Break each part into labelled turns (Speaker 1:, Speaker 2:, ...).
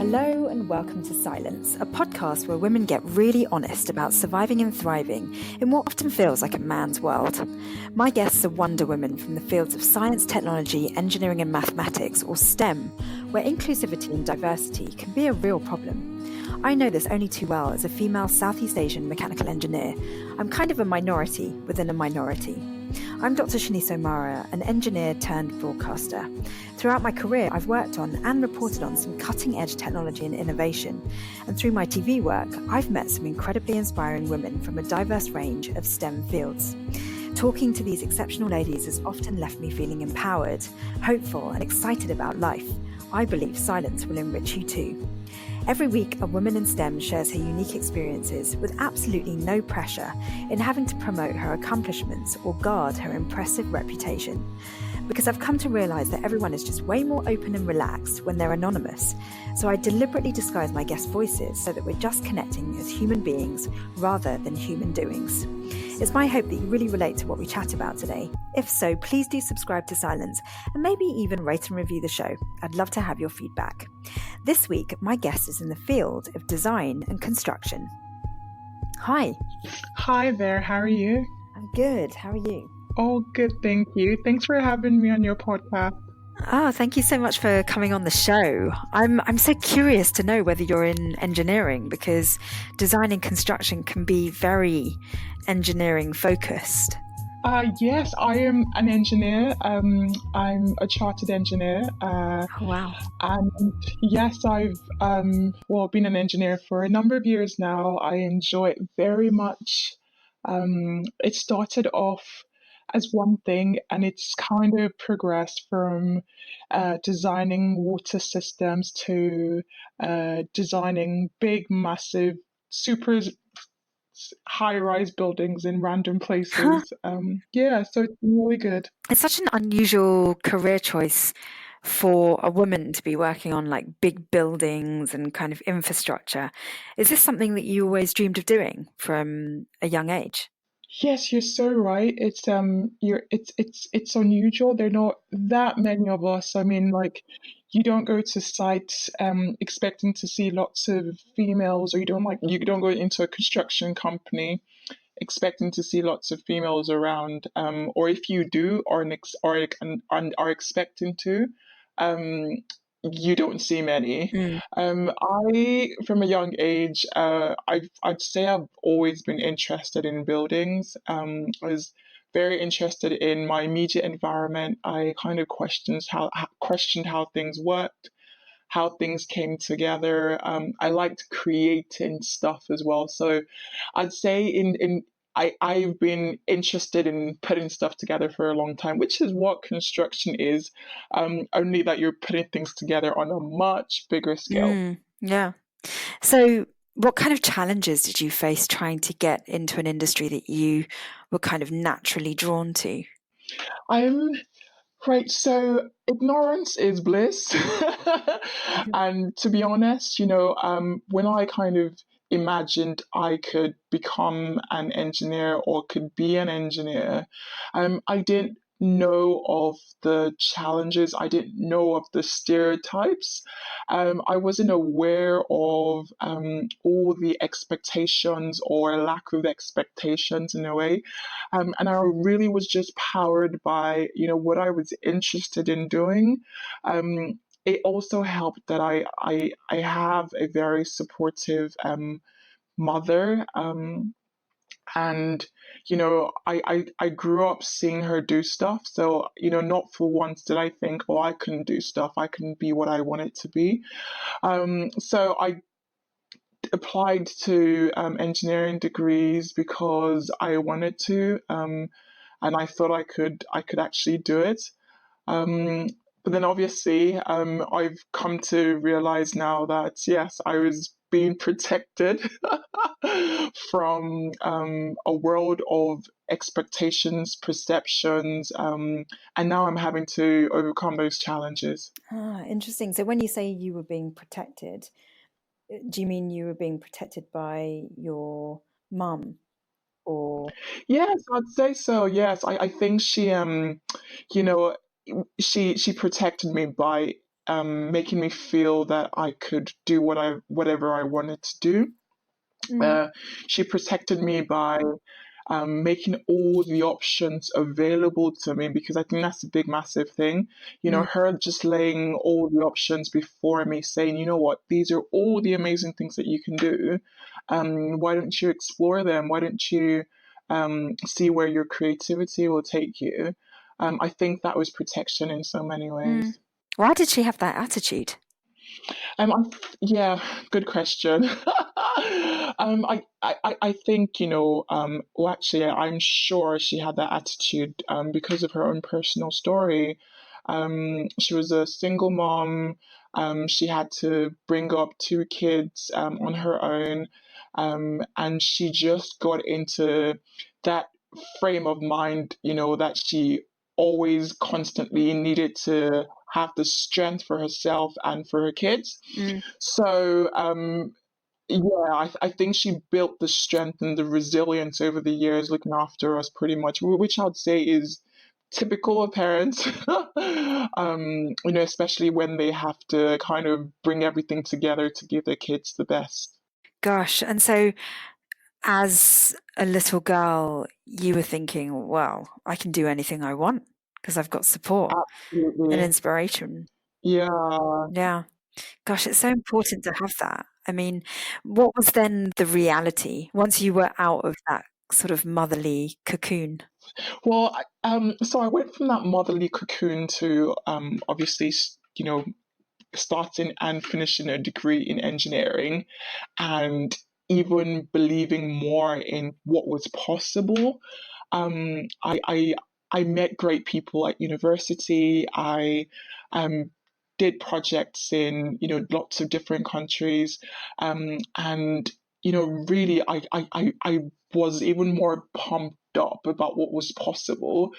Speaker 1: Hello and welcome to Scilence, a podcast where women get really honest about surviving and thriving in what often feels like a man's world. My guests are Wonder Women from the fields of science, technology, engineering and mathematics, or STEM, where inclusivity and diversity can be a real problem. I know this only too well as a female Southeast Asian mechanical engineer. I'm kind of a minority within a minority. I'm Dr. Shanice O'Mara, an engineer turned broadcaster. Throughout my career, I've worked on and reported on some cutting-edge technology and innovation. And through my TV work, I've met some incredibly inspiring women from a diverse range of STEM fields. Talking to these exceptional ladies has often left me feeling empowered, hopeful, and excited about life. I believe Scilence will enrich you too. Every week, a woman in STEM shares her unique experiences with absolutely no pressure in having to promote her accomplishments or guard her impressive reputation. Because I've come to realise that everyone is just way more open and relaxed when they're anonymous. So I deliberately disguise my guest voices so that we're just connecting as human beings rather than human doings. It's my hope that you really relate to what we chat about today. If so, please do subscribe to Scilence and maybe even rate and review the show. I'd love to have your feedback. This week, my guest is in the field of design and construction. Hi.
Speaker 2: Hi there, how are you?
Speaker 1: I'm good. How are you?
Speaker 2: Oh, good, thank you. Thanks for having me on your podcast.
Speaker 1: Oh, thank you so much for coming on the show. I'm so curious to know whether you're in engineering, because design and construction can be very engineering focused.
Speaker 2: Yes, I am an engineer. I'm a chartered engineer.
Speaker 1: Oh, wow.
Speaker 2: And yes, I've been an engineer for a number of years now. I enjoy it very much. It started off as one thing, and it's kind of progressed from designing water systems to designing big, massive, super high-rise buildings in random places. So it's really good.
Speaker 1: It's such an unusual career choice for a woman to be working on like big buildings and kind of infrastructure. Is this something that you always dreamed of doing from a young age?
Speaker 2: Yes, you're so right. It's unusual. There are not that many of us. I mean, like, you don't go to sites expecting to see lots of females, or you don't go into a construction company expecting to see lots of females around. Or if you do, are expecting to, um, you don't see many. I, from a young age, I'd say I've always been interested in buildings. I was very interested in my immediate environment. I kind of questioned how things worked, how things came together. I liked creating stuff as well. So I'd say I've been interested in putting stuff together for a long time, which is what construction is, only that you're putting things together on a much bigger scale.
Speaker 1: Yeah. So what kind of challenges did you face trying to get into an industry that you were kind of naturally drawn to?
Speaker 2: Right, so ignorance is bliss. And to be honest, when I kind of imagined I could become an engineer or could be an engineer, I didn't know of the challenges, I didn't know of the stereotypes. I wasn't aware of all the expectations or lack of expectations in a way. And I really was just powered by, what I was interested in doing. It also helped that I have a very supportive mother. And I grew up seeing her do stuff, so not for once did I think, oh, I can do stuff, I can be what I wanted to be. So I applied to engineering degrees because I wanted to, and I thought I could actually do it. But then obviously, I've come to realize now that yes, I was being protected from a world of expectations, perceptions, and now I'm having to overcome those challenges.
Speaker 1: Interesting. So when you say you were being protected, do you mean you were being protected by your mum? Or
Speaker 2: Yes, I'd say so. Yes, I think she, she protected me by making me feel that I could do whatever I wanted to do. She protected me by making all the options available to me, because I think that's a big, massive thing. Her just laying all the options before me, saying, you know what, these are all the amazing things that you can do. Why don't you explore them? Why don't you see where your creativity will take you? I think that was protection in so many ways.
Speaker 1: Why did she have that attitude?
Speaker 2: Yeah, good question. I think, well, actually, I'm sure she had that attitude because of her own personal story. She was a single mom. She had to bring up two kids on her own. And she just got into that frame of mind, that she always constantly needed to have the strength for herself and for her kids. So, yeah, I think she built the strength and the resilience over the years, looking after us pretty much, which I'd say is typical of parents, especially when they have to kind of bring everything together to give their kids the best.
Speaker 1: Gosh, and so as a little girl, you were thinking, well, I can do anything I want because I've got support and
Speaker 2: Absolutely.
Speaker 1: inspiration.
Speaker 2: Yeah.
Speaker 1: Yeah. Gosh, it's so important to have that. I mean, what was then the reality once you were out of that sort of motherly cocoon?
Speaker 2: Well, so I went from that motherly cocoon to obviously, starting and finishing a degree in engineering, and even believing more in what was possible. I met great people at university. I did projects in lots of different countries, and really I was even more pumped up about what was possible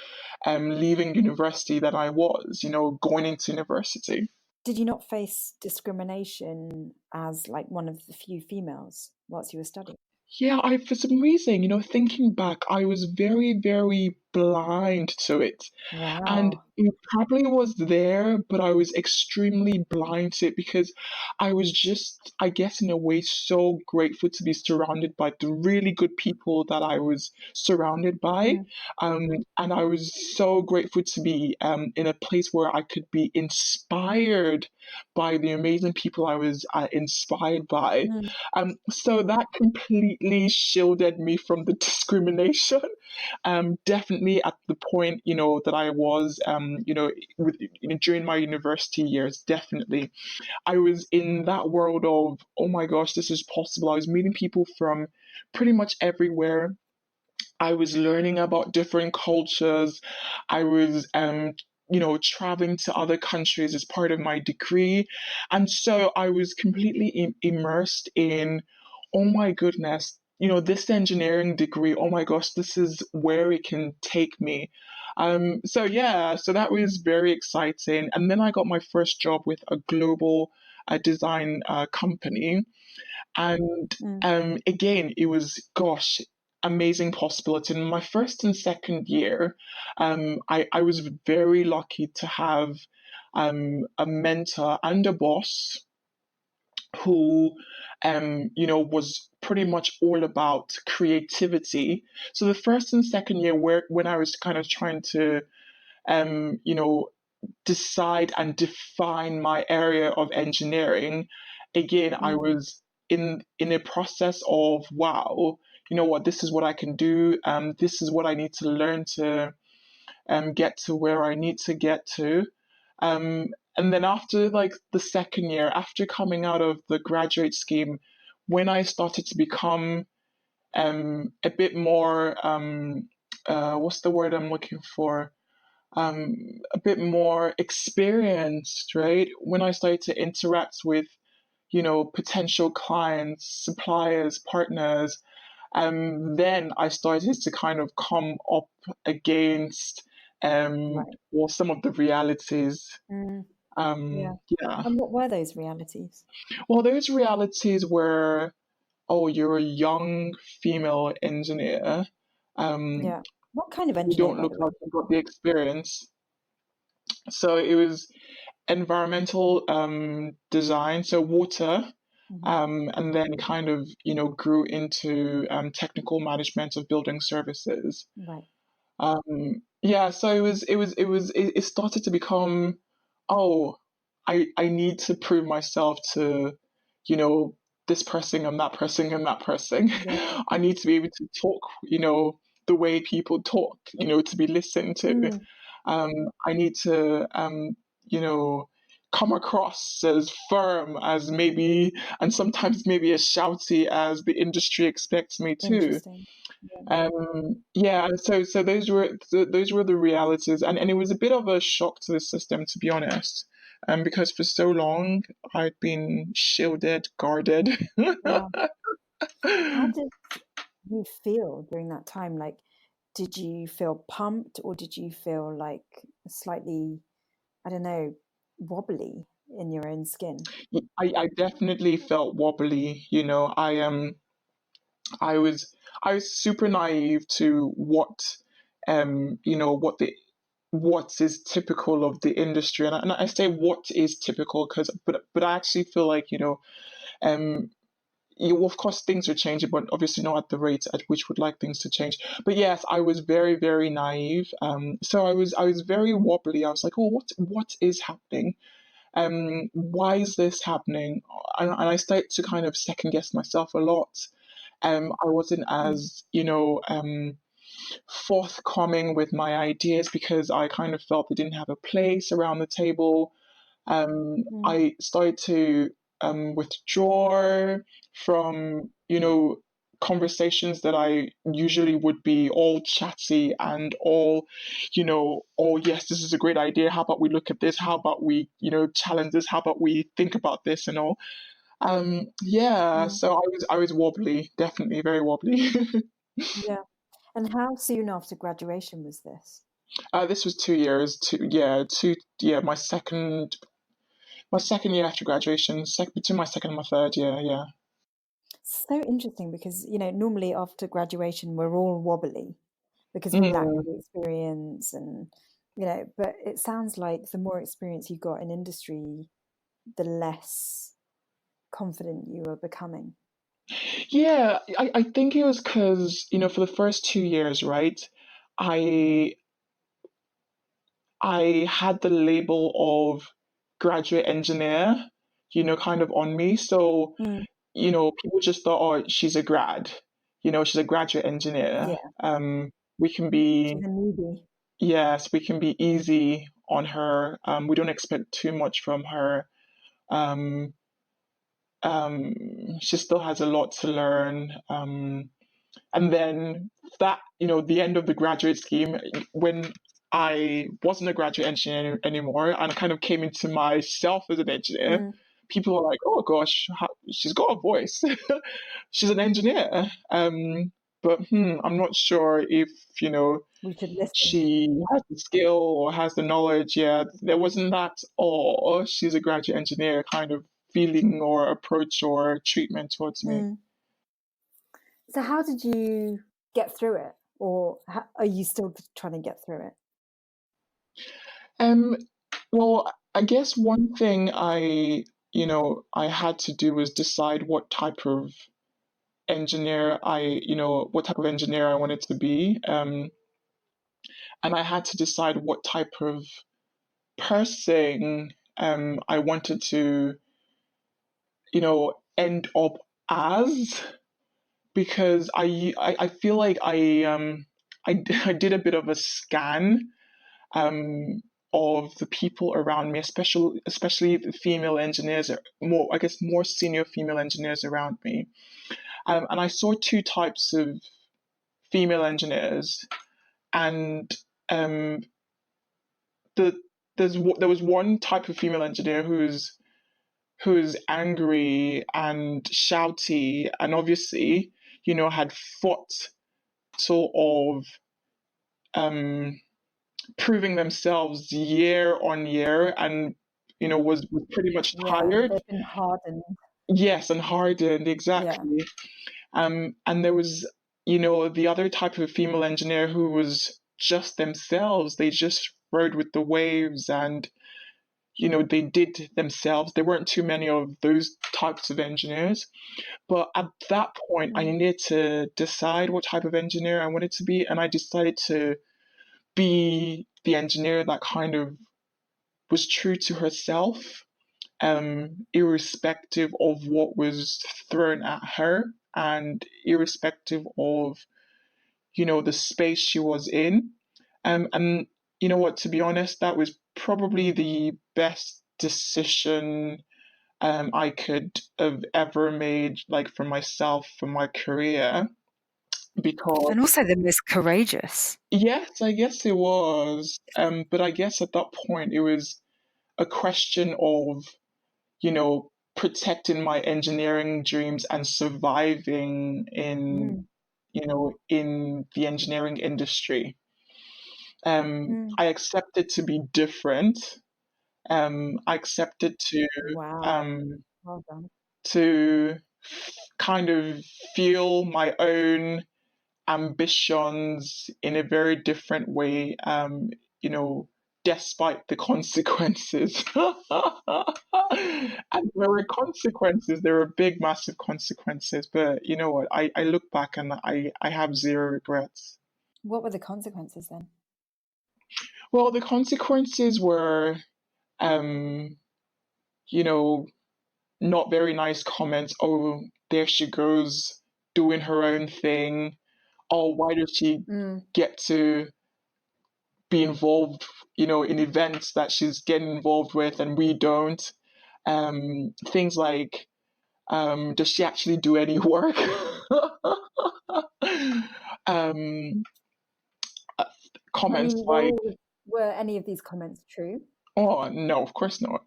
Speaker 2: leaving university than I was going into university.
Speaker 1: Did you not face discrimination as like one of the few females whilst you were studying?
Speaker 2: Yeah, for some reason, thinking back, I was very, very blind to it. And
Speaker 1: Wow.
Speaker 2: it probably was there, but I was extremely blind to it because I was just, I guess, in a way, so grateful to be surrounded by the really good people that I was surrounded by. And I was so grateful to be in a place where I could be inspired by the amazing people I was inspired by. So that completely shielded me from the discrimination. Definitely at the point, that I was, during my university years, definitely. I was in that world of, oh my gosh, this is possible. I was meeting people from pretty much everywhere. I was learning about different cultures. I was, traveling to other countries as part of my degree. And so I was completely immersed in, oh my goodness, this engineering degree, oh my gosh, this is where it can take me. So yeah, so that was very exciting. And then I got my first job with a global design company. And again, it was, gosh, amazing possibility. In my first and second year, I was very lucky to have a mentor and a boss who, was pretty much all about creativity. So the first and second year, when I was kind of trying to, you know, decide and define my area of engineering, again, I was in a process of, wow, you know what, this is what I can do. This is what I need to learn to get to where I need to get to. Um, and then after like the second year, after coming out of the graduate scheme, when I started to become a bit more, what's the word I'm looking for? A bit more experienced, right? When I started to interact with, potential clients, suppliers, partners, then I started to kind of come up against, well, some of the realities.
Speaker 1: Yeah.
Speaker 2: Yeah.
Speaker 1: And what were those realities?
Speaker 2: Well, those realities were, oh, you're a young female engineer. Um,
Speaker 1: Yeah. What kind of
Speaker 2: you
Speaker 1: engineer,
Speaker 2: don't
Speaker 1: by
Speaker 2: look
Speaker 1: the way?
Speaker 2: like you've got the experience. So it was environmental design, so water, and then kind of, grew into technical management of building services.
Speaker 1: Right.
Speaker 2: Yeah, so it started to become, oh, I need to prove myself to, you know, this person and that person and that person.
Speaker 1: Yeah.
Speaker 2: I need to be able to talk, the way people talk, to be listened to. I need to, you know, come across as firm as maybe, and sometimes maybe as shouty as the industry expects me to.
Speaker 1: Interesting. Yeah.
Speaker 2: Yeah, so those were the realities, and it was a bit of a shock to the system, to be honest, because for so long I'd been shielded, guarded.
Speaker 1: Wow. How did you feel during that time? Like, did you feel pumped, or did you feel like slightly, I don't know, wobbly in your own skin?
Speaker 2: I definitely felt wobbly, I was super naive to what is typical of the industry, and I say what is typical because, but I actually feel like, um, of course things are changing, but obviously not at the rate at which would like things to change. But yes, I was very, very naive. So I was very wobbly. I was like, oh, what is happening? Why is this happening? And I started to kind of second guess myself a lot. I wasn't
Speaker 1: Mm.
Speaker 2: as, forthcoming with my ideas because I kind of felt they didn't have a place around the table.
Speaker 1: Mm.
Speaker 2: I started to withdraw from, conversations that I usually would be all chatty and all, oh yes, this is a great idea. How about we look at this? How about we, challenge this? How about we think about this and all? Yeah,
Speaker 1: Mm.
Speaker 2: so I was wobbly, definitely very wobbly.
Speaker 1: Yeah. And how soon after graduation was this?
Speaker 2: This was 2 years, yeah, my second year after graduation, between my second and my third year, yeah.
Speaker 1: So interesting because, normally after graduation, we're all wobbly because we lack
Speaker 2: Mm.
Speaker 1: the experience and, but it sounds like the more experience you got in industry, the less confident you were becoming.
Speaker 2: Yeah, I think it was because, for the first 2 years, right, I I had the label of graduate engineer, kind of on me. So,
Speaker 1: Mm.
Speaker 2: people just thought, oh, she's a grad, she's a graduate engineer.
Speaker 1: Yeah.
Speaker 2: We can be,
Speaker 1: She's a newbie.
Speaker 2: yes, we can be easy on her. We don't expect too much from her. Um, she still has a lot to learn. And then that, the end of the graduate scheme, when I wasn't a graduate engineer anymore and kind of came into myself as an engineer,
Speaker 1: Mm.
Speaker 2: people were like, oh gosh, she's got a voice. She's an engineer. But I'm not sure if,
Speaker 1: We should listen.
Speaker 2: she has the skill or has the knowledge. Yeah, there wasn't that, oh, she's a graduate engineer kind of feeling or approach or treatment towards me.
Speaker 1: Mm. So how did you get through it? Or are you still trying to get through it?
Speaker 2: Um, well, I guess one thing I had to do was decide what type of engineer I wanted to be. And I had to decide what type of person I wanted to, end up as, because I feel like I did a bit of a scan of the people around me, especially the female engineers, more senior female engineers around me. And I saw two types of female engineers, and um, the there was one type of female engineer who's angry and shouty, and obviously, had fought sort of um, proving themselves year on year, and was pretty much
Speaker 1: Yeah,
Speaker 2: tired.
Speaker 1: they've been hardened.
Speaker 2: Yes, and hardened,
Speaker 1: Yeah.
Speaker 2: exactly. And there was, the other type of female engineer who was just themselves. They just rode with the waves, and they did themselves. There weren't too many of those types of engineers. But at that point, I needed to decide what type of engineer I wanted to be. And I decided to be the engineer that kind of was true to herself, irrespective of what was thrown at her and irrespective of, the space she was in. And you know what, to be honest, that was probably the best decision I could have ever made, like for myself, for my career. Because
Speaker 1: And also the most courageous.
Speaker 2: yes, I guess it was. But I guess at that point it was a question of, protecting my engineering dreams and surviving in the engineering industry. I accepted to be different. I accepted
Speaker 1: Wow.
Speaker 2: um,
Speaker 1: Well done.
Speaker 2: to kind of feel my own ambitions in a very different way, despite the consequences. And there were consequences, there were big, massive consequences. But you know what? I look back and I have zero regrets.
Speaker 1: What were the consequences then?
Speaker 2: Well, the consequences were, um, you know, not very nice comments. Oh, there she goes doing her own thing. Oh, why does she get to be involved, in events that she's getting involved with and we don't? Things like, does she actually do any work? um,
Speaker 1: I
Speaker 2: Comments
Speaker 1: mean,
Speaker 2: like,
Speaker 1: were any of these comments true?
Speaker 2: oh, no, of course not.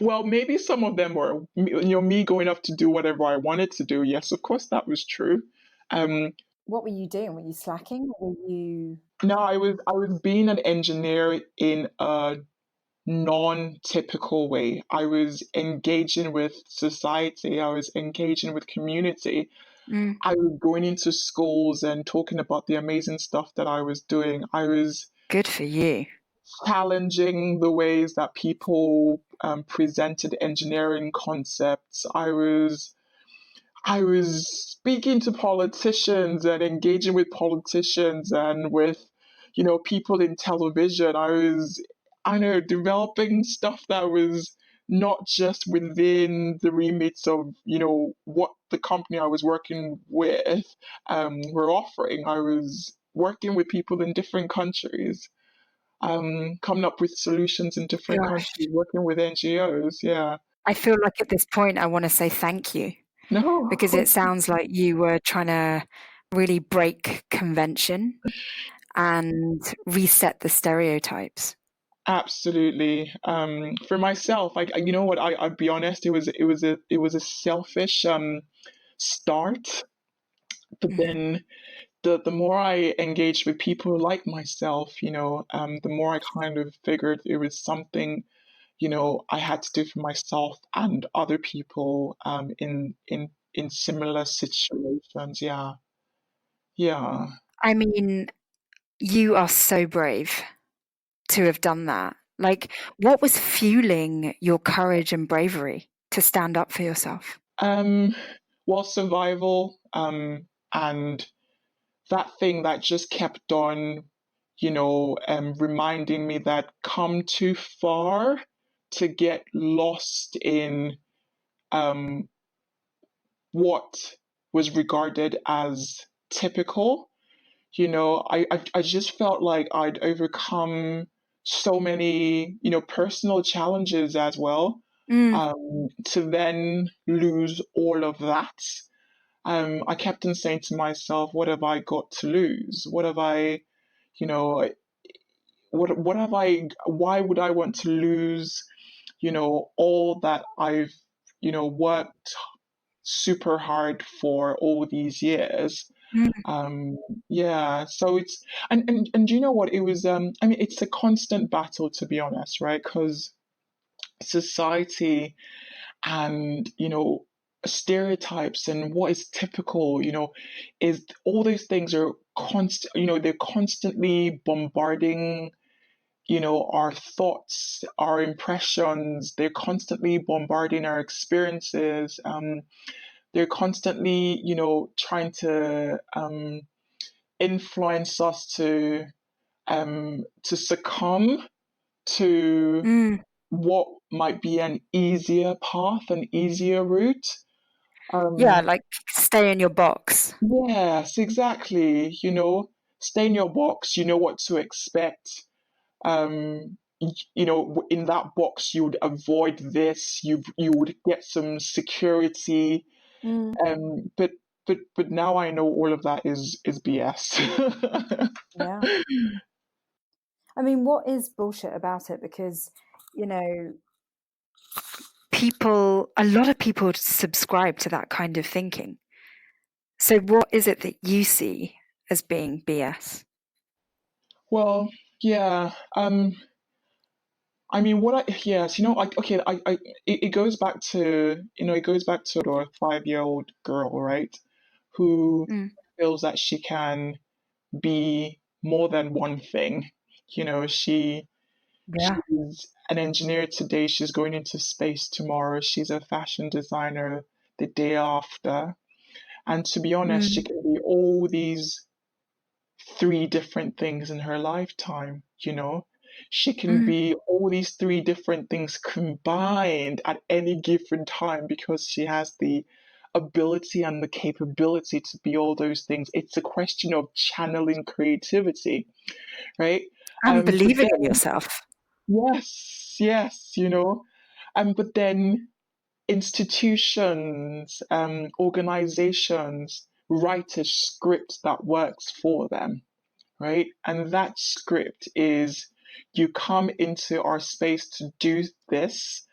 Speaker 2: Well, maybe some of them were, me going up to do whatever I wanted to do. Yes, of course, that was true.
Speaker 1: What were you doing? Were you slacking? Or were you?
Speaker 2: No, I was being an engineer in a non-typical way. I was engaging with society. I was engaging with community. I was going into schools and talking about the amazing stuff that I was doing. I was
Speaker 1: Good for you.
Speaker 2: challenging the ways that people presented engineering concepts. I was speaking to politicians and engaging with politicians and with, people in television. I know, developing stuff that was not just within the remits of, what the company I was working with were offering. I was working with people in different countries, coming up with solutions in different
Speaker 1: Gosh,
Speaker 2: countries, working with NGOs. Yeah.
Speaker 1: I feel like at this point I want to say thank you,
Speaker 2: No.
Speaker 1: because it sounds like you were trying to really break convention and reset the stereotypes.
Speaker 2: Absolutely. For myself, you know what? I'll be honest. It was a selfish start, but then the more I engaged with people like myself, the more I kind of figured it was something, I had to do for myself and other people in similar situations. Yeah, yeah.
Speaker 1: I mean, you are so brave to have done that. Like, what was fueling your courage and bravery to stand up for yourself?
Speaker 2: Um, well, survival, and that thing that just kept on, reminding me that come too far to get lost in um, what was regarded as typical. I just felt like I'd overcome so many, personal challenges as well, to then lose all of that. I kept on saying to myself, what have I got to lose? What have I, you know, what have I, why would I want to lose, all that I've, worked super hard for all these years?
Speaker 1: Mm.
Speaker 2: Um, yeah, so and you know what? It was, I mean, it's a constant battle, to be honest, right? Because society and, stereotypes and what is typical, is all those things are they're constantly bombarding, our thoughts, our impressions, they're constantly bombarding our experiences. They're constantly, trying to influence us to succumb to
Speaker 1: Mm.
Speaker 2: what might be an easier path, an easier route.
Speaker 1: Yeah, like stay in your box.
Speaker 2: Yes, exactly. Stay in your box. You know what to expect. In that box, you would avoid this. You would get some security.
Speaker 1: Mm.
Speaker 2: But now I know all of that is BS.
Speaker 1: Yeah. I mean, what is bullshit about it? Because, you know, a lot of people subscribe to that kind of thinking. So what is it that you see as being BS?
Speaker 2: Well, yeah. I mean, yes, okay, it goes back to, a 5-year-old girl, right? Who
Speaker 1: Mm.
Speaker 2: feels that she can be more than one thing.
Speaker 1: Yeah.
Speaker 2: She's an engineer today, she's going into space tomorrow, she's a fashion designer the day after. And to be honest, she
Speaker 1: Mm.
Speaker 2: can be all these 3 different things in her lifetime. She can
Speaker 1: Mm.
Speaker 2: be all these 3 different things combined at any given time because she has the ability and the capability to be all those things. It's a question of channeling creativity, right?
Speaker 1: And
Speaker 2: But
Speaker 1: believing in
Speaker 2: then,
Speaker 1: yourself.
Speaker 2: yes, but then institutions, organizations write a script that works for them, right? And that script is, you come into our space to do this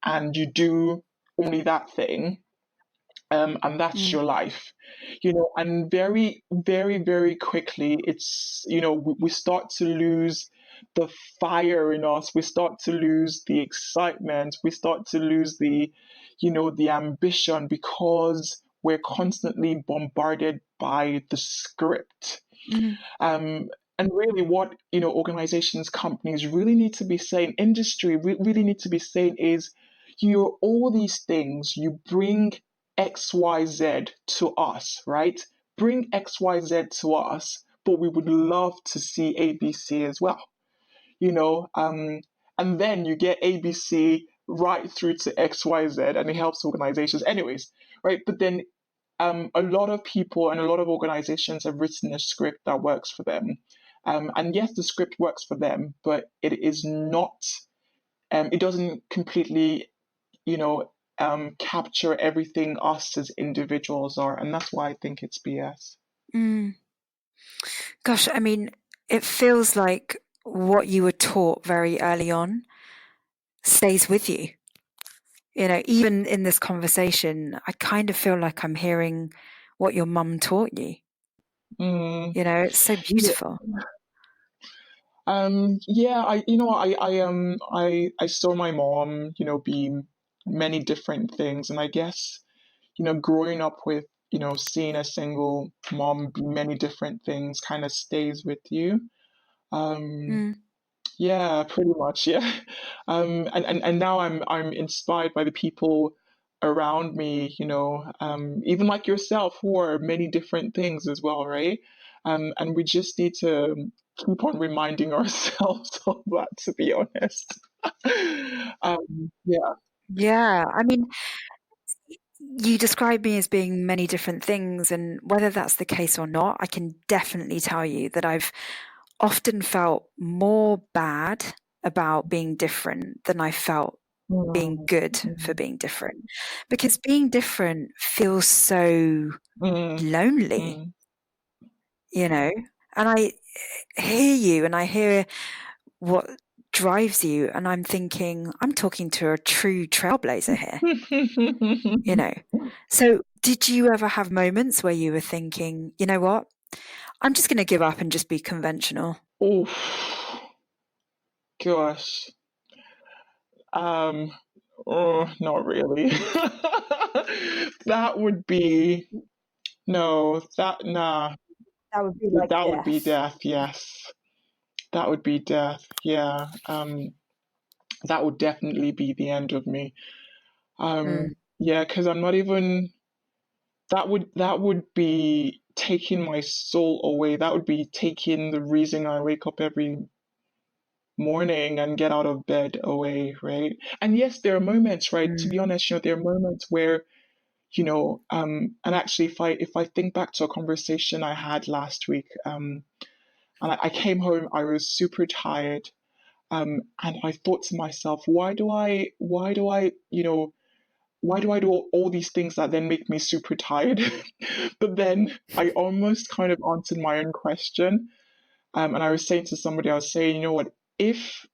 Speaker 2: and you do only that thing, and that's
Speaker 1: Mm.
Speaker 2: your life. And very, very, very quickly, it's, we start to lose the fire in us, we start to lose the excitement, we start to lose the ambition, because we're constantly bombarded by the script.
Speaker 1: Mm.
Speaker 2: um, and really, what organizations, companies really need to be saying, industry really need to be saying is, you're all these things. You bring XYZ to us, right? Bring XYZ to us, but we would love to see ABC as well. And then you get ABC right through to XYZ, and it helps organizations, anyways, right? But then a lot of people and a lot of organizations have written a script that works for them. And yes, the script works for them, but it is not, it doesn't completely, capture everything us as individuals are. And that's why I think it's BS.
Speaker 1: Mm. Gosh, I mean, it feels like what you were taught very early on stays with you. Even in this conversation, I kind of feel like I'm hearing what your mum taught you.
Speaker 2: Mm,
Speaker 1: It's so
Speaker 2: yeah.
Speaker 1: beautiful.
Speaker 2: Yeah, I saw my mom, be many different things. And I guess, growing up with, seeing a single mom be many different things kind of stays with you. Um,
Speaker 1: Mm.
Speaker 2: yeah, pretty much, yeah. And now I'm inspired by the people around me, even like yourself, who are many different things as well, right? And we just need to keep on reminding ourselves of that, to be honest. Yeah.
Speaker 1: Yeah, I mean, you describe me as being many different things, and whether that's the case or not, I can definitely tell you that I've often felt more bad about being different than I felt being
Speaker 2: Mm,
Speaker 1: good for
Speaker 2: mm,
Speaker 1: being different. Because being different feels so
Speaker 2: mm,
Speaker 1: lonely,
Speaker 2: mm.
Speaker 1: you know? And I hear you and I hear what drives you, and I'm thinking, I'm talking to a true trailblazer here, you know? So, did you ever have moments where you were thinking, you know what? I'm just going to give up and just be conventional?
Speaker 2: Oh, gosh. Um, oh, not really. That would be no, that nah,
Speaker 1: That would be like
Speaker 2: that would be
Speaker 1: death.
Speaker 2: death, yes. That would be death. Yeah. That would definitely be the end of me.
Speaker 1: Mm,
Speaker 2: Yeah, because I'm not even. That would be taking my soul away. That would be taking the reason I wake up every morning and get out of bed away, right? And yes, there are moments, right? To
Speaker 1: mm,
Speaker 2: be honest, there are moments where, and actually, if I think back to a conversation I had last week, and I came home, I was super tired, and I thought to myself, why do I do all these things that then make me super tired? But then I almost kind of answered my own question. And I was saying to somebody, I was saying, you know what, if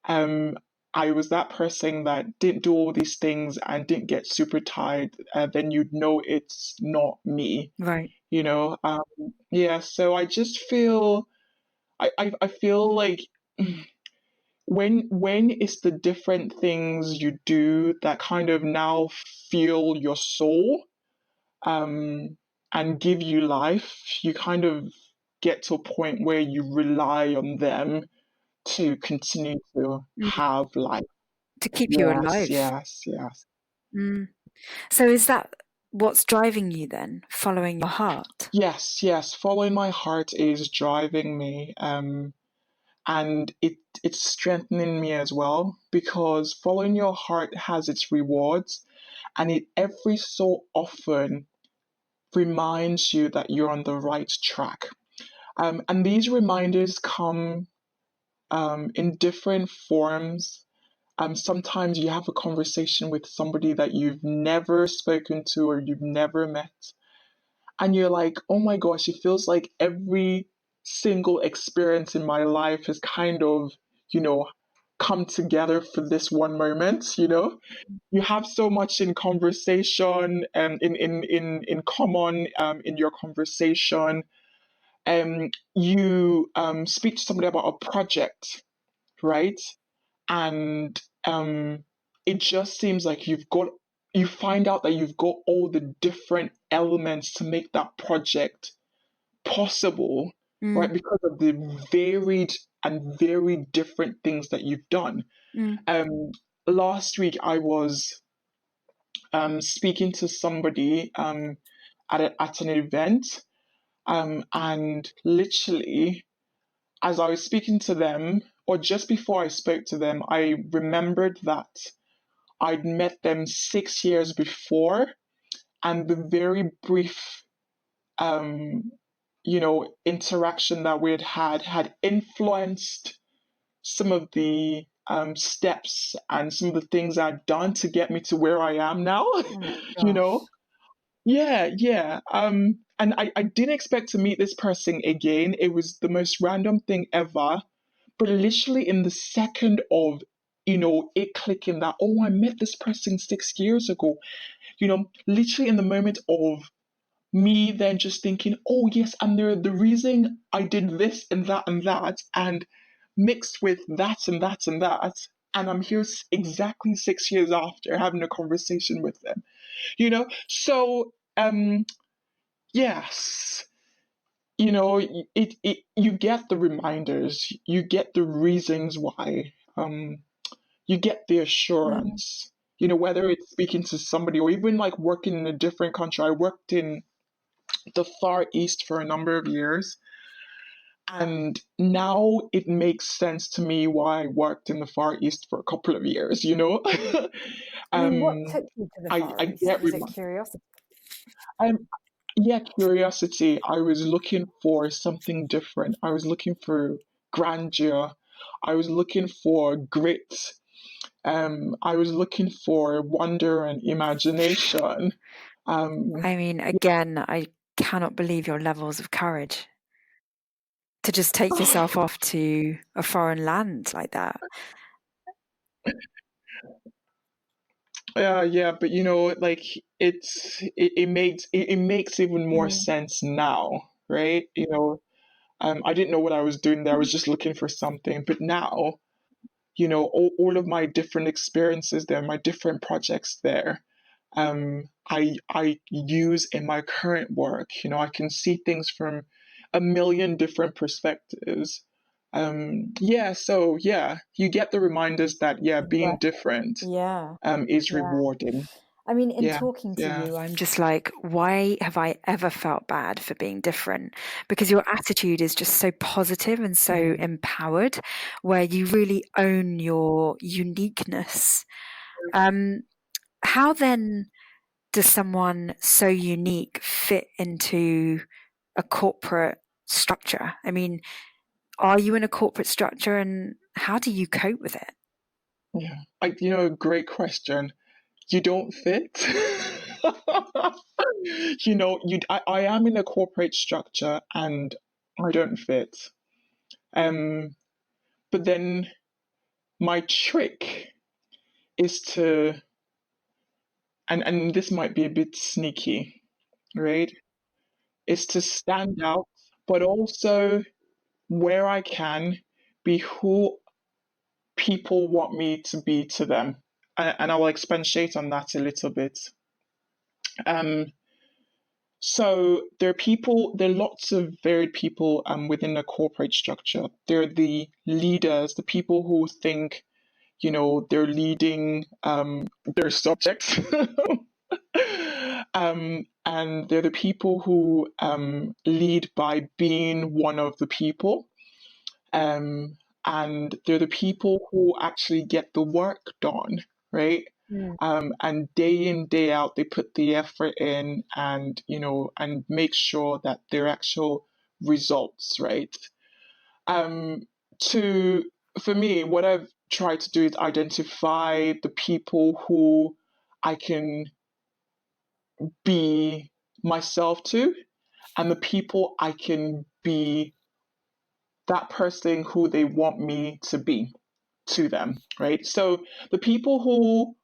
Speaker 2: um, I was that person that didn't do all these things and didn't get super tired, then you'd know it's not me,
Speaker 1: right.
Speaker 2: you know? Yeah, so I just feel, I feel like when it's the different things you do that kind of now fuel your soul, um, and give you life, you kind of get to a point where you rely on them to continue to
Speaker 1: Mm.
Speaker 2: have life.
Speaker 1: To keep you
Speaker 2: Yes,
Speaker 1: alive.
Speaker 2: yes, yes.
Speaker 1: Mm. So is that what's driving you then, following your heart?
Speaker 2: Yes, yes. Following my heart is driving me, and it's strengthening me as well because following your heart has its rewards, and it every so often reminds you that you're on the right track. And these reminders come in different forms. Sometimes you have a conversation with somebody that you've never spoken to or you've never met, and you're like, oh my gosh, it feels like every single experience in my life has kind of, you know, come together for this one moment, You have so much in conversation and in common in your conversation. You speak to somebody about a project, right? And it just seems like you find out that you've got all the different elements to make that project possible, right?
Speaker 1: Mm,
Speaker 2: Because of the varied and very different things that you've done.
Speaker 1: mm,
Speaker 2: Um, Last week I was speaking to somebody at an event, and literally as I was speaking to them, or just before I spoke to them, I remembered that I'd met them 6 years before, and the very brief, um, interaction that we had influenced some of the steps and some of the things I'd done to get me to where I am now.
Speaker 1: oh my
Speaker 2: you know,
Speaker 1: gosh.
Speaker 2: yeah, yeah. And I didn't expect to meet this person again. It was the most random thing ever. But literally in the second of, it clicking that, oh, I met this person 6 years ago, literally in the moment of me then just thinking, oh, yes, and the reason I did this and that, and mixed with that and that and that. And I'm here exactly 6 years after having a conversation with them. So, yes, you get the reminders, you get the reasons why, you get the
Speaker 1: Mm.
Speaker 2: assurance, whether it's speaking to somebody or even like working in a different country. I worked in the Far East for a number of years, and now it makes sense to me why I worked in the Far East for a couple of years.
Speaker 1: I mean, what
Speaker 2: um,
Speaker 1: took you to the
Speaker 2: I
Speaker 1: Far East?
Speaker 2: get
Speaker 1: Was it curiosity?
Speaker 2: um, yeah, curiosity. I was looking for something different. I was looking for grandeur. I was looking for grit. I was looking for wonder and imagination. Um,
Speaker 1: I mean, again, I cannot believe your levels of courage to just take yourself off to a foreign land like that.
Speaker 2: yeah, yeah, but like it makes even more
Speaker 1: Mm,
Speaker 2: sense now, right? I didn't know what I was doing there. I was just looking for something, but now, all of my different experiences there, my different projects there, I use in my current work. I can see things from a million different perspectives. So you get the reminders that being different
Speaker 1: Yeah.
Speaker 2: is
Speaker 1: Yeah.
Speaker 2: rewarding.
Speaker 1: I mean, in
Speaker 2: Yeah,
Speaker 1: talking to
Speaker 2: yeah,
Speaker 1: you, I'm just like, why have I ever felt bad for being different? Because your attitude is just so positive and so empowered, where you really own your uniqueness. How then does someone so unique fit into a corporate structure? I mean, are you in a corporate structure, and how do you cope with it?
Speaker 2: yeah. Great question. You don't fit. I am in a corporate structure and I don't fit. Um, but then my trick is to, and this might be a bit sneaky, right? Is to stand out, but also where I can be who people want me to be to them. And I will expatiate on that a little bit. Um, there are lots of varied people within the corporate structure. They're the leaders, the people who think, they're leading their subjects. And they're the people who lead by being one of the people. Um, and they're the people who actually get the work done, right? And day in, day out, they put the effort in and make sure that their actual results, right? Um, to For me, what I've tried to do is identify the people who I can be myself to, and the people I can be that person who they want me to be to them, right? So the people who,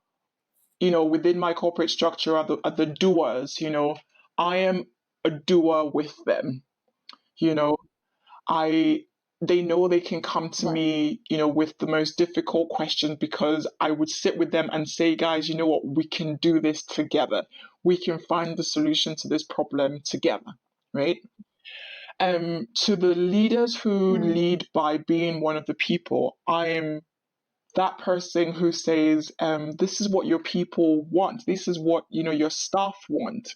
Speaker 2: within my corporate structure are the doers, I am a doer with them, you know, I they know they can come to me, with the most difficult questions because I would sit with them and say, guys, you know what, we can do this together. We can find the solution to this problem together, right? To the leaders who lead by being one of the people, I am that person who says, this is what your people want. This is what, your staff want.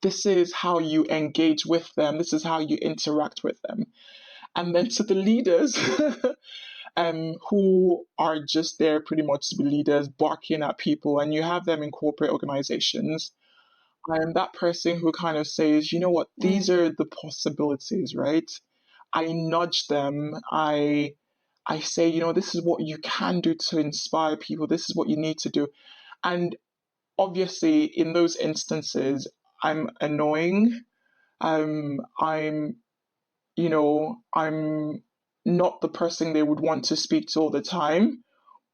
Speaker 2: This is how you engage with them. This is how you interact with them. And then to the leaders who are just there pretty much to be leaders, barking at people, and you have them in corporate organizations. I am that person who kind of says, you know what, these are the possibilities, right? I nudge them. I say, this is what you can do to inspire people. This is what you need to do. And obviously, in those instances, I'm annoying. I'm, I'm not the person they would want to speak to all the time,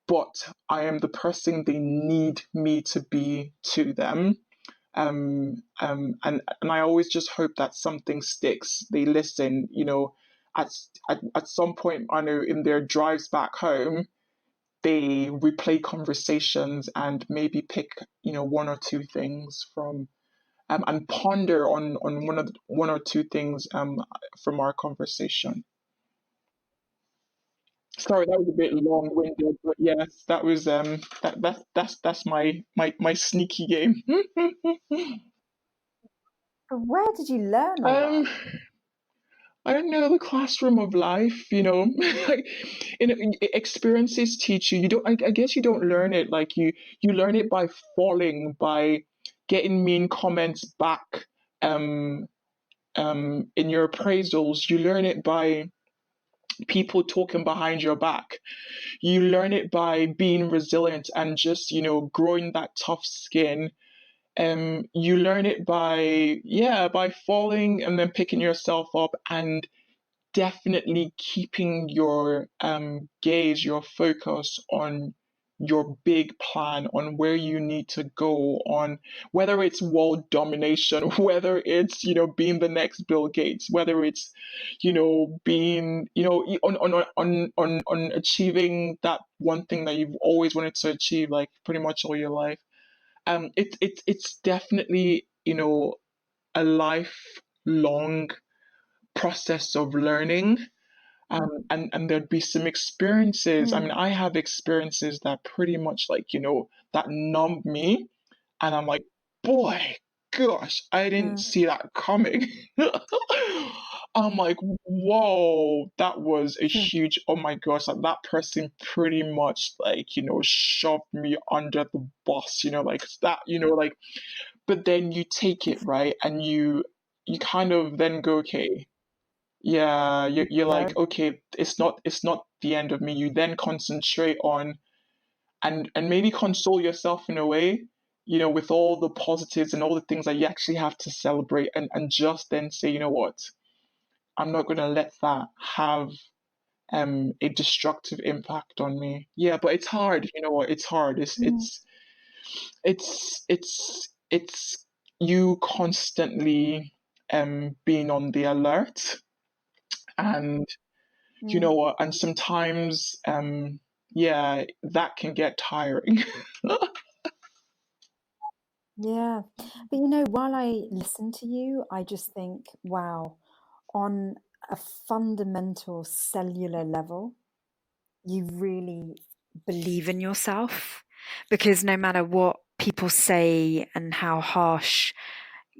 Speaker 2: but I am the person they need me to be to them. And I always just hope that something sticks. They listen, at, at some point, I know in their drives back home, they replay conversations and maybe pick, one or two things from, and ponder on one or two things from our conversation. Sorry, that was a bit long-winded, but yes, that was that's my sneaky game.
Speaker 1: Where did you learn all that?
Speaker 2: um, I don't know, the classroom of life, like, experiences teach you. You don't. I guess you don't learn it like you learn it by falling, by getting mean comments back, um, in your appraisals. You learn it by people talking behind your back. You learn it by being resilient and just growing that tough skin. You learn it by falling and then picking yourself up and definitely keeping your gaze, your focus on your big plan, on where you need to go, on whether it's world domination, whether it's being the next Bill Gates, whether it's being on achieving that one thing that you've always wanted to achieve, like pretty much all your life. It's definitely a lifelong process of learning. And there'd be some experiences. I mean, I have experiences that pretty much like, that numb me. And I'm like, boy, gosh, I didn't see that coming. I'm like, whoa, that was a huge, oh my gosh, like that person pretty much like, shoved me under the bus, like that, like, but then you take it, right? And you kind of then go, okay, yeah, you're
Speaker 1: Yeah.
Speaker 2: like, okay, it's not the end of me. You then concentrate on and maybe console yourself in a way, with all the positives and all the things that you actually have to celebrate, and just then say, you know what, I'm not gonna let that have a destructive impact on me. Yeah, but it's hard, what, it's hard. It's you constantly being on the alert, and what, and sometimes yeah, that can get tiring.
Speaker 1: Yeah. But while I listen to you, I just think, wow, on a fundamental cellular level, you really believe in yourself, because no matter what people say and how harsh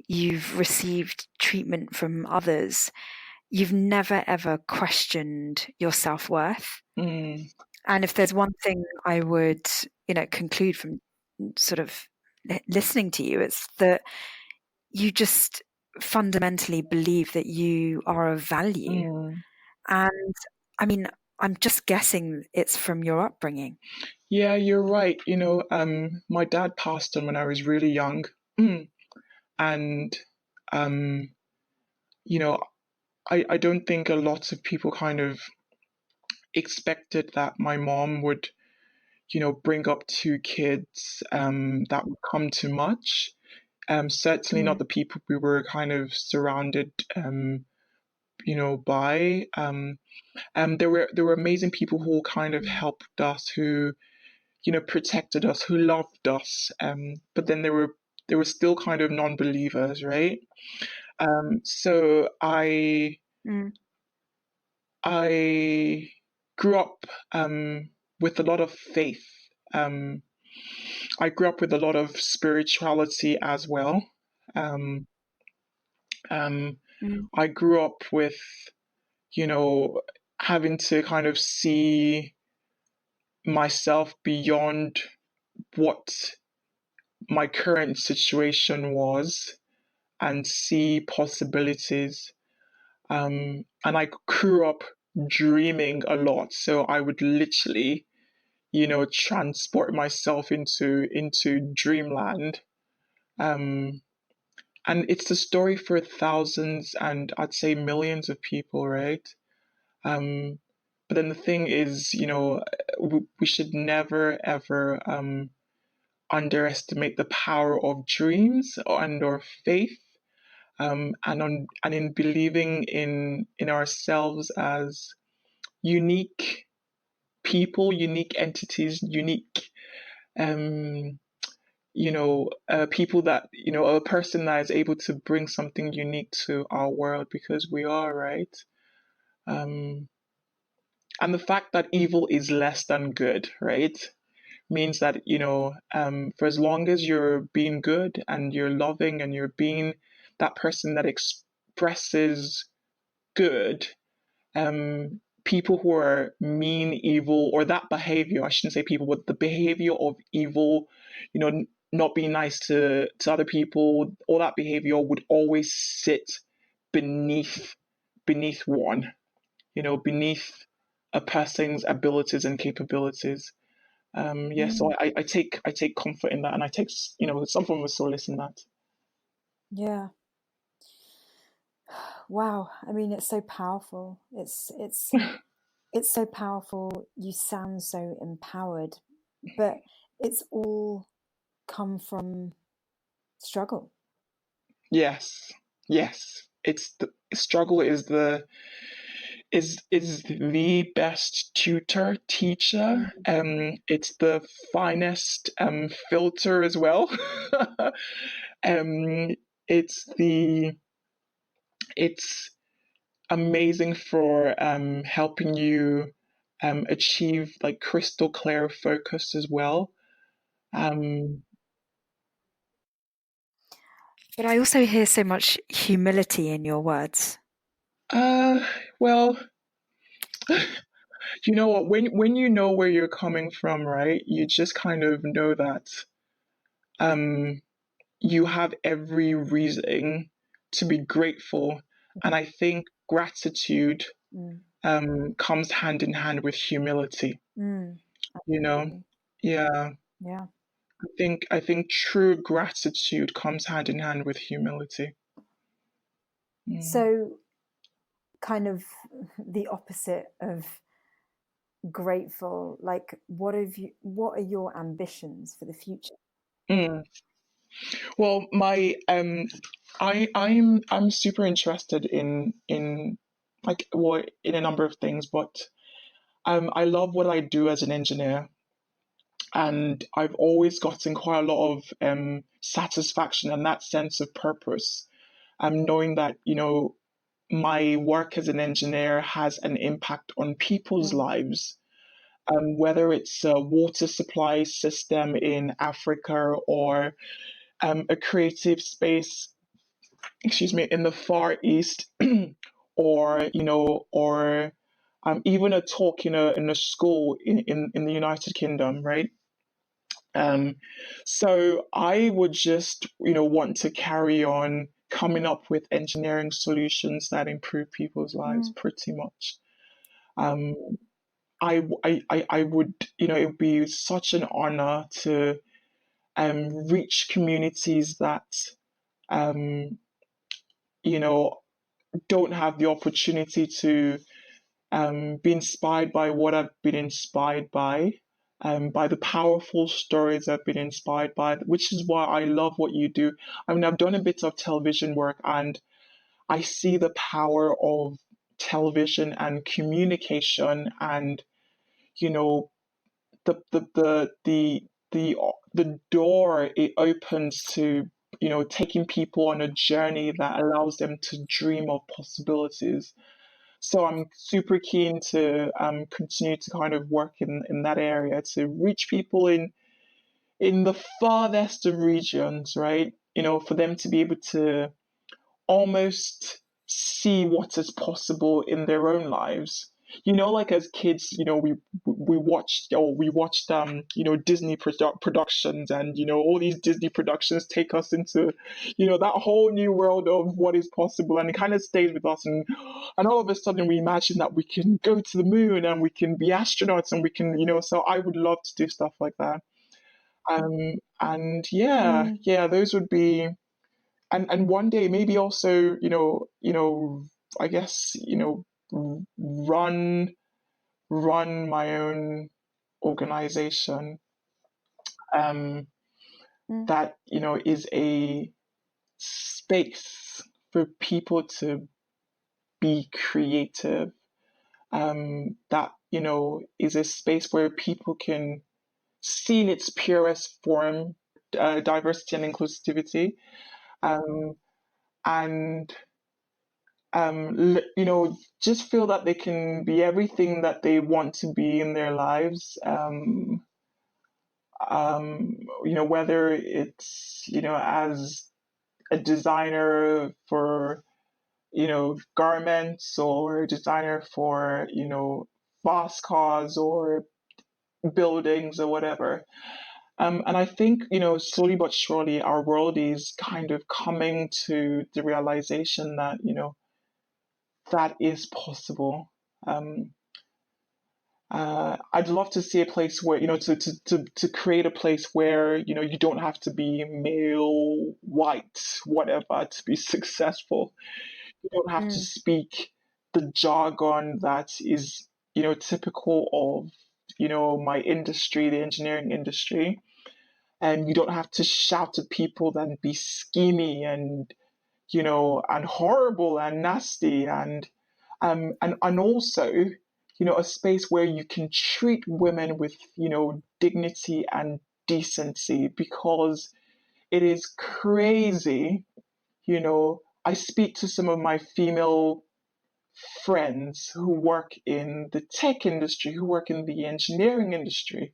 Speaker 1: you've received treatment from others, you've never ever questioned your self-worth.
Speaker 2: Mm,
Speaker 1: And if there's one thing I would, conclude from sort of listening to you, it's that you just fundamentally believe that you are of value.
Speaker 2: mm.
Speaker 1: And I mean, I'm just guessing it's from your upbringing.
Speaker 2: Yeah, you're right. My dad passed on when I was really young. And um, you know, I don't think a lot of people kind of expected that my mom would, bring up two kids that would come to much. Certainly not the people we were kind of surrounded by. There were amazing people who kind of helped us, who protected us, who loved us. But then there were still kind of non-believers, right? So
Speaker 1: Mm.
Speaker 2: I grew up with a lot of faith. Um, I grew up with a lot of spirituality as well. Um, um,
Speaker 1: Mm.
Speaker 2: I grew up with, you know, having to kind of see myself beyond what my current situation was and see possibilities. And I grew up dreaming a lot. So I would literally, transport myself into dreamland. Um, and it's the story for thousands and I'd say millions of people, right? Um, but then the thing is, we should never ever underestimate the power of dreams and or faith, and in believing in ourselves as unique people, unique entities, unique people that, a person that is able to bring something unique to our world, because we are, right? Um, and the fact that evil is less than good, right, means that, for as long as you're being good and you're loving and you're being that person that expresses good, people who are mean, evil, or that behavior, I shouldn't say people, but the behavior of evil, not being nice to other people, all that behavior would always sit beneath one, beneath a person's abilities and capabilities. Yeah, so I take comfort in that, and I take some form of solace in that.
Speaker 1: Yeah. Wow. I mean, it's so powerful. It's so powerful. You sound so empowered, but it's all come from struggle.
Speaker 2: Yes, yes. It's the struggle is the best tutor, teacher. It's the finest filter as well. um, it's the it's amazing for helping you achieve like crystal clear focus as well. Um,
Speaker 1: But I also hear so much humility in your words.
Speaker 2: uh, well, you know what? When you know where you're coming from, right? You just kind of know that um, you have every reason to be grateful, and I think gratitude
Speaker 1: Mm.
Speaker 2: comes hand in hand with humility.
Speaker 1: Mm.
Speaker 2: You know, yeah.
Speaker 1: Yeah.
Speaker 2: I think true gratitude comes hand in hand with humility. Mm.
Speaker 1: So, kind of the opposite of grateful. Like, what are your ambitions for the future?
Speaker 2: Mm. Well, my I'm super interested in like well in a number of things, but I love what I do as an engineer, and I've always gotten quite a lot of satisfaction and that sense of purpose. Knowing that my work as an engineer has an impact on people's
Speaker 1: Mm.
Speaker 2: lives, whether it's a water supply system in Africa or a creative space, excuse me, in the Far East, or even a talk in a school in the United Kingdom, right? Um, so I would just want to carry on coming up with engineering solutions that improve people's lives,
Speaker 1: Mm.
Speaker 2: pretty much. Um, I would, it would be such an honor to reach communities that, um, you know, don't have the opportunity to be inspired by what I've been inspired by the powerful stories I've been inspired by, which is why I love what you do. I mean, I've done a bit of television work, and I see the power of television and communication, and you know the door it opens to taking people on a journey that allows them to dream of possibilities. So I'm super keen to continue to kind of work in that area to reach people in the farthest of regions, right? For them to be able to almost see what is possible in their own lives. Like as kids, we watched Disney productions, and all these Disney productions take us into that whole new world of what is possible, and it kind of stays with us, and all of a sudden we imagine that we can go to the moon and we can be astronauts, and we can so I would love to do stuff like that. And yeah,
Speaker 1: Mm.
Speaker 2: yeah, those would be, and one day maybe also I guess run my own organization um
Speaker 1: Mm.
Speaker 2: that is a space for people to be creative, that is a space where people can see in its purest form diversity and inclusivity, um and just feel that they can be everything that they want to be in their lives. Whether it's, as a designer for, garments, or a designer for, fast cars or buildings or whatever. And I think, slowly but surely, our world is kind of coming to the realization that, that is possible. Um, I'd love to see a place where, to create a place where, you don't have to be male, white, whatever to be successful. You don't have to
Speaker 1: Mm.
Speaker 2: speak the jargon that is, typical of, my industry, the engineering industry. And you don't have to shout at people and be schemy and horrible and nasty, and also a space where you can treat women with dignity and decency, because it is crazy. I speak to some of my female friends who work in the tech industry, who work in the engineering industry.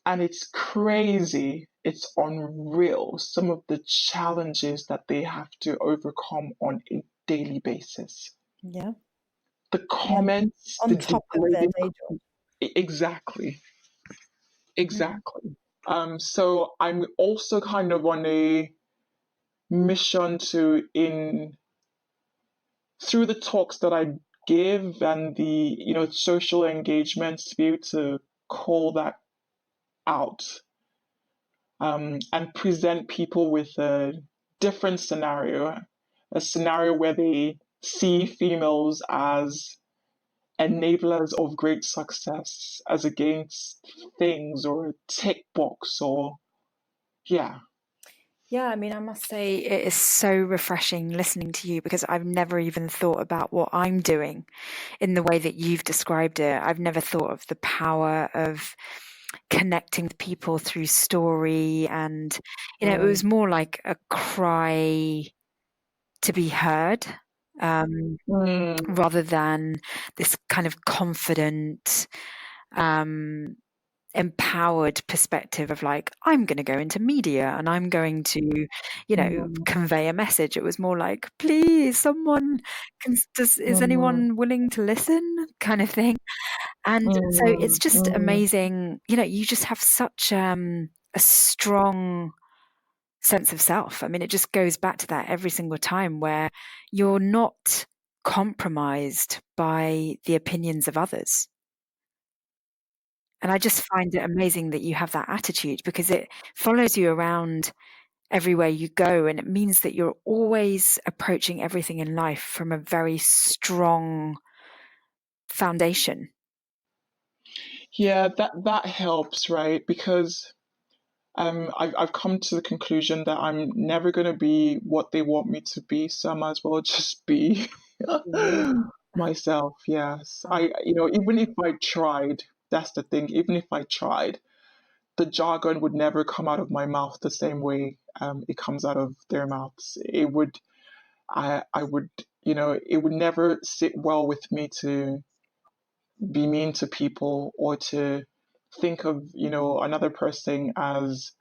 Speaker 2: And it's crazy. It's unreal. Some of the challenges that they have to overcome on a daily basis.
Speaker 1: Yeah.
Speaker 2: The comments,
Speaker 1: On
Speaker 2: the
Speaker 1: top of their
Speaker 2: degrading.
Speaker 1: day job.
Speaker 2: Exactly.
Speaker 1: Mm.
Speaker 2: Exactly. So I'm also kind of on a mission to, in through the talks that I give and the social engagements, to be able to call that out, and present people with a different scenario, a scenario where they see females as enablers of great success as against things or a tick box or yeah.
Speaker 1: Yeah, I mean, I must say it is so refreshing listening to you because I've never even thought about what I'm doing in the way that you've described it. I've never thought of the power of connecting with people through story. And, it was more like a cry to be heard,
Speaker 2: Mm,
Speaker 1: rather than this kind of confident, um, empowered perspective of like, I'm going to go into media and I'm going to,
Speaker 2: mm,
Speaker 1: convey a message. It was more like, please, someone is
Speaker 2: mm,
Speaker 1: anyone willing to listen, kind of thing. And so it's
Speaker 2: mm,
Speaker 1: just
Speaker 2: mm.
Speaker 1: amazing. You just have such a strong sense of self. I mean, it just goes back to that every single time where you're not compromised by the opinions of others. And I just find it amazing that you have that attitude because it follows you around everywhere you go. And it means that you're always approaching everything in life from a very strong foundation.
Speaker 2: Yeah, that helps, right? Because I've come to the conclusion that I'm never going to be what they want me to be, so I might as well just be
Speaker 1: You.
Speaker 2: myself. Yes,
Speaker 1: Um,
Speaker 2: even if I tried, that's the thing. Even if I tried, the jargon would never come out of my mouth the same way it comes out of their mouths. It would, I would, it would never sit well with me to be mean to people or to think of another person as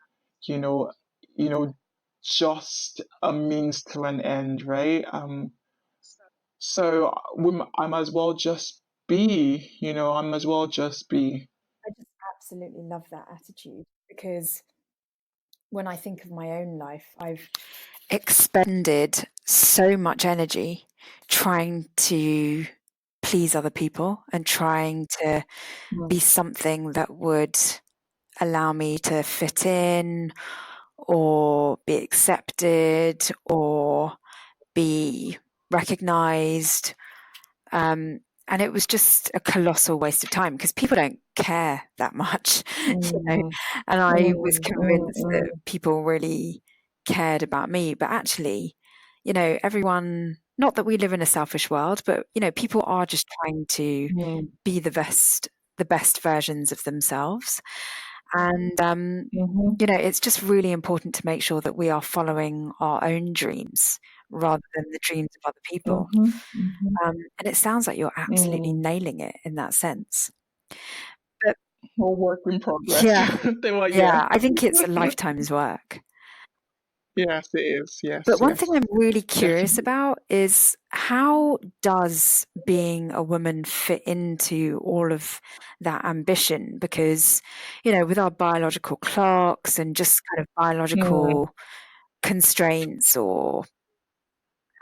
Speaker 2: you know you know just a means to an end, right? So I might as well just be, I might as well just be.
Speaker 1: I just absolutely love that attitude because when I think of my own life, I've expended so much energy trying to please other people and trying to be
Speaker 2: Mm,
Speaker 1: something that would allow me to fit in or be accepted or be recognized. And it was just a colossal waste of time because people don't care that much,
Speaker 2: mm,
Speaker 1: And I was
Speaker 2: mm, mm,
Speaker 1: convinced that
Speaker 2: mm,
Speaker 1: people really cared about me. But actually, everyone, not that we live in a selfish world, but, people are just trying to
Speaker 2: mm,
Speaker 1: be the best versions of themselves. And,
Speaker 2: mhm,
Speaker 1: it's just really important to make sure that we are following our own dreams rather than the dreams of other people.
Speaker 2: mhm, mhm,
Speaker 1: And it sounds like you're absolutely
Speaker 2: mm.
Speaker 1: nailing it in that sense. But
Speaker 2: Whole work in progress.
Speaker 1: yeah,
Speaker 2: They were, yeah.
Speaker 1: yeah, I think it's a lifetime's work.
Speaker 2: Yes, it is. Yes,
Speaker 1: But one thing
Speaker 2: yes,
Speaker 1: I'm really curious
Speaker 2: definitely.
Speaker 1: about is how does being a woman fit into all of that ambition? Because, with our biological clocks and just kind of
Speaker 2: Mm,
Speaker 1: biological constraints or,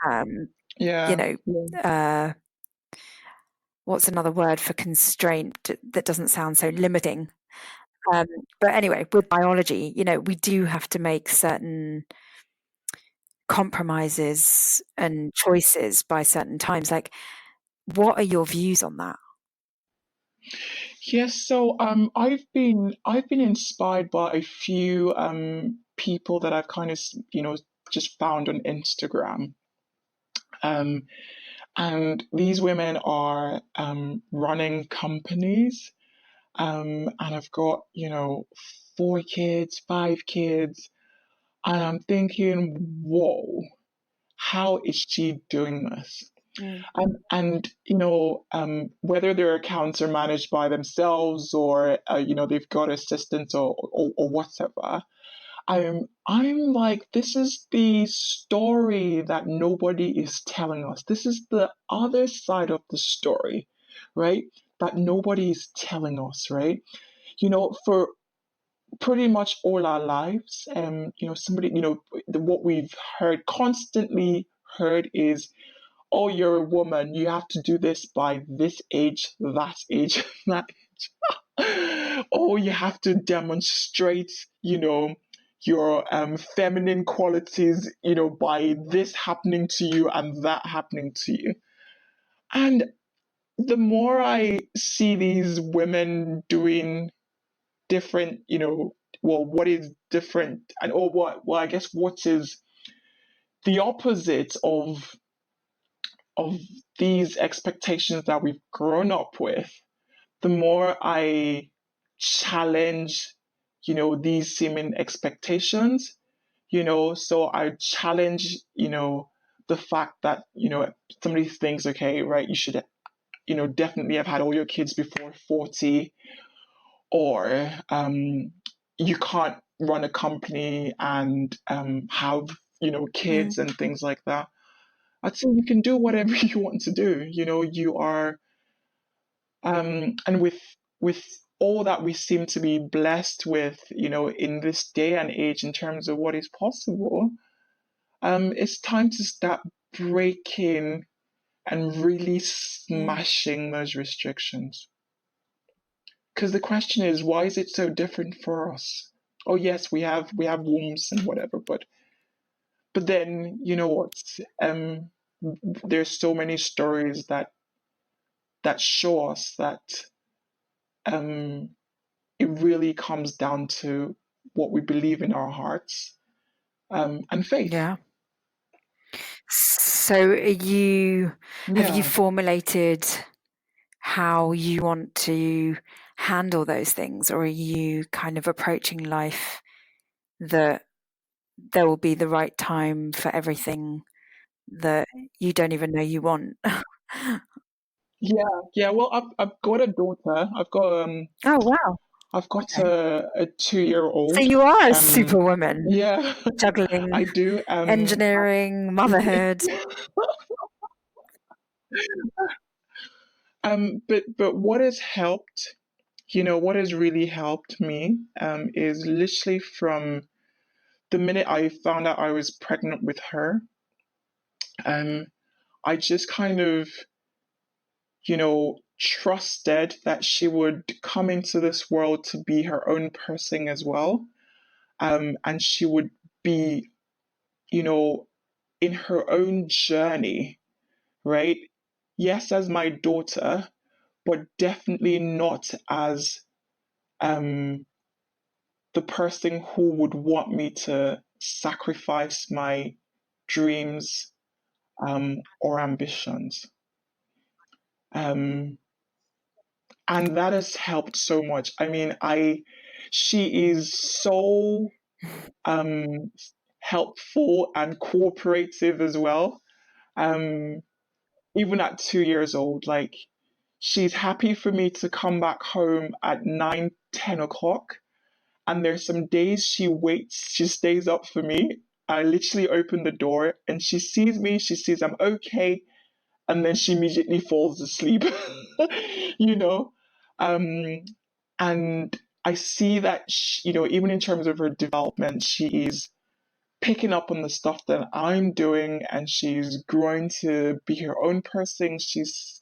Speaker 1: um, you
Speaker 2: yeah,
Speaker 1: know,
Speaker 2: yeah.
Speaker 1: uh, what's another word for constraint that doesn't sound so limiting? Um, but anyway, with biology, we do have to make certain compromises and choices by certain times. Like, what are your views on that?
Speaker 2: Yes, so I've been inspired by a few people that I've kind of just found on Instagram. Um, and these women are running companies. And I've got, 4 kids, 5 kids, and I'm thinking, whoa, how is she doing this? And whether their accounts are managed by themselves or they've got assistants or whatever, I'm like, this is the story that nobody is telling us. This is the other side of the story, right? That nobody is telling us, right? For pretty much all our lives, what we've constantly heard is, oh, you're a woman, you have to do this by this age, that age, that age. Oh, you have to demonstrate, your feminine qualities, by this happening to you and that happening to you. And the more I see these women doing different, what is different, and or I guess what is the opposite of these expectations that we've grown up with, the more I challenge, these seeming expectations, so I challenge, the fact that, somebody thinks, okay, right, you should, definitely have had all your kids before 40, or you can't run a company and have, kids and things like that. I'd say you can do whatever you want to do. You are, and with all that we seem to be blessed with, in this day and age in terms of what is possible, it's time to start breaking and really smashing those restrictions. Because the question is, why is it so different for us? Oh yes, we have wombs and whatever, but then you know what? There's so many stories that show us that it really comes down to what we believe in our hearts, and faith.
Speaker 1: Yeah. So have you formulated how you want to handle those things, or are you kind of approaching life that there will be the right time for everything that you don't even know you want?
Speaker 2: Yeah. Well, I've got a daughter.
Speaker 1: Oh, wow.
Speaker 2: I've got
Speaker 1: Okay.
Speaker 2: a 2-year-old.
Speaker 1: So you are a superwoman,
Speaker 2: Yeah,
Speaker 1: juggling
Speaker 2: I do.
Speaker 1: engineering, motherhood.
Speaker 2: But what has helped, what has really helped me, is literally from the minute I found out I was pregnant with her. I just kind of, trusted that she would come into this world to be her own person as well. And she would be, in her own journey, right? Yes, as my daughter, but definitely not as the person who would want me to sacrifice my dreams, or ambitions. Um, and that has helped so much. I mean, she is so um, helpful and cooperative as well. Um, Even at 2 years old, like, she's happy for me to come back home at 9, 10 o'clock. And there's some days she stays up for me. I literally open the door and she sees me, she sees I'm okay, and then she immediately falls asleep. you know? Um, and I see that, even in terms of her development, she is picking up on the stuff that I'm doing, and she's growing to be her own person. She's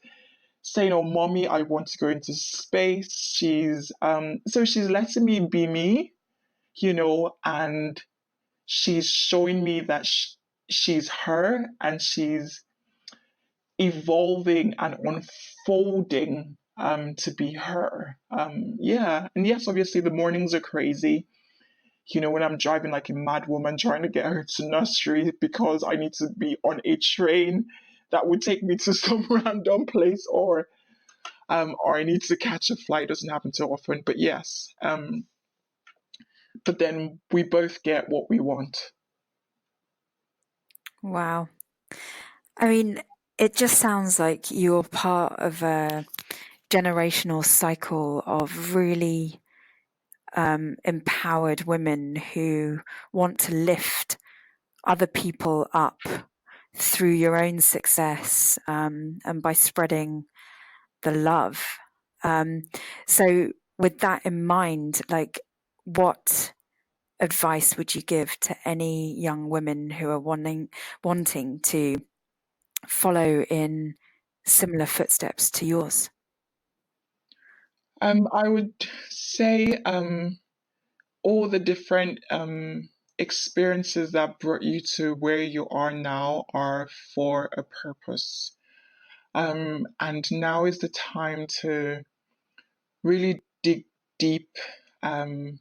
Speaker 2: saying, "Oh, mommy, I want to go into space." So she's letting me be me, and she's showing me that she's her, and she's evolving and unfolding, to be her. Yeah, and yes, obviously the mornings are crazy. When I'm driving like a mad woman trying to get her to nursery because I need to be on a train that would take me to some random place, or I need to catch a flight. It doesn't happen too often, but yes. But then we both get what we want.
Speaker 1: Wow. I mean, It just sounds like you're part of a generational cycle of really empowered women who want to lift other people up through your own success, and by spreading the love. So with that in mind, like, what advice would you give to any young women who are wanting to follow in similar footsteps to yours?
Speaker 2: I would say all the different experiences that brought you to where you are now are for a purpose. And now is the time to really dig deep, um,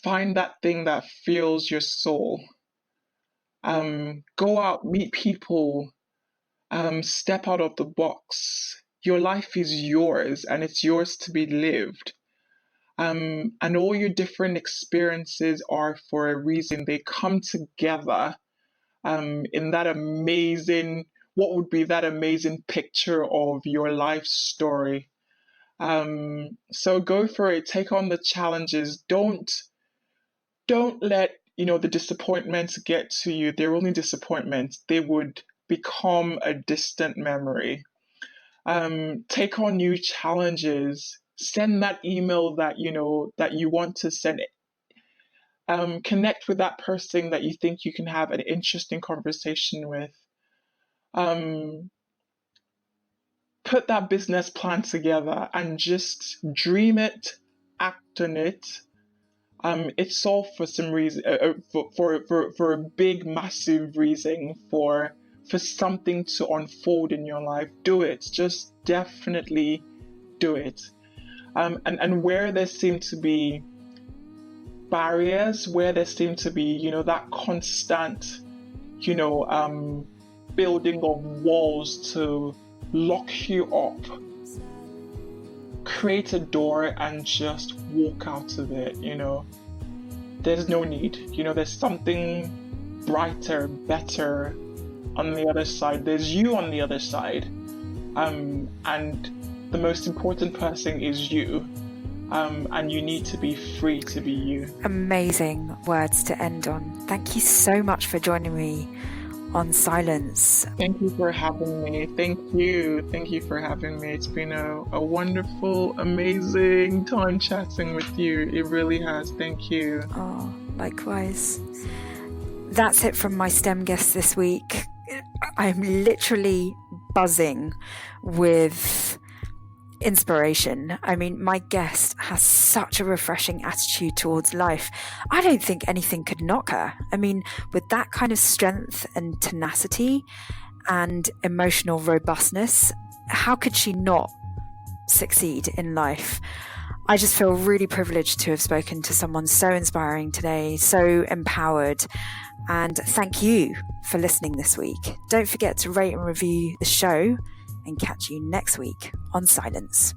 Speaker 2: find that thing that fills your soul. Go out, meet people, step out of the box. Your life is yours and it's yours to be lived. And all your different experiences are for a reason. They come together in that amazing, what would be that amazing picture of your life story. So go for it. Take on the challenges. Don't let the disappointments get to you. They're only disappointments. They would become a distant memory. Take on new challenges. Send that email that you want to send. Connect with that person that you think you can have an interesting conversation with. Put that business plan together and just dream it, act on it. It's all for some reason, for a big, massive reason, for something to unfold in your life. Do it. Just definitely do it. And where there seem to be barriers, where there seem to be, that constant, building of walls to lock you up, create a door and just walk out of it. There's no need. There's something brighter, better on the other side. There's you on the other side. And the most important person is you. And you need to be free to be you.
Speaker 1: Amazing words to end on. Thank you so much for joining me on Scilence.
Speaker 2: Thank you for having me. Thank you for having me. It's been a wonderful, amazing time chatting with you. It really has. Thank you.
Speaker 1: Oh, likewise. That's it from my STEM guest this week. I'm literally buzzing with inspiration. I mean, my guest has such a refreshing attitude towards life. I don't think anything could knock her. I mean, with that kind of strength and tenacity and emotional robustness, how could she not succeed in life? I just feel really privileged to have spoken to someone so inspiring today, so empowered. And thank you for listening this week. Don't forget to rate and review the show, and catch you next week on Scilence.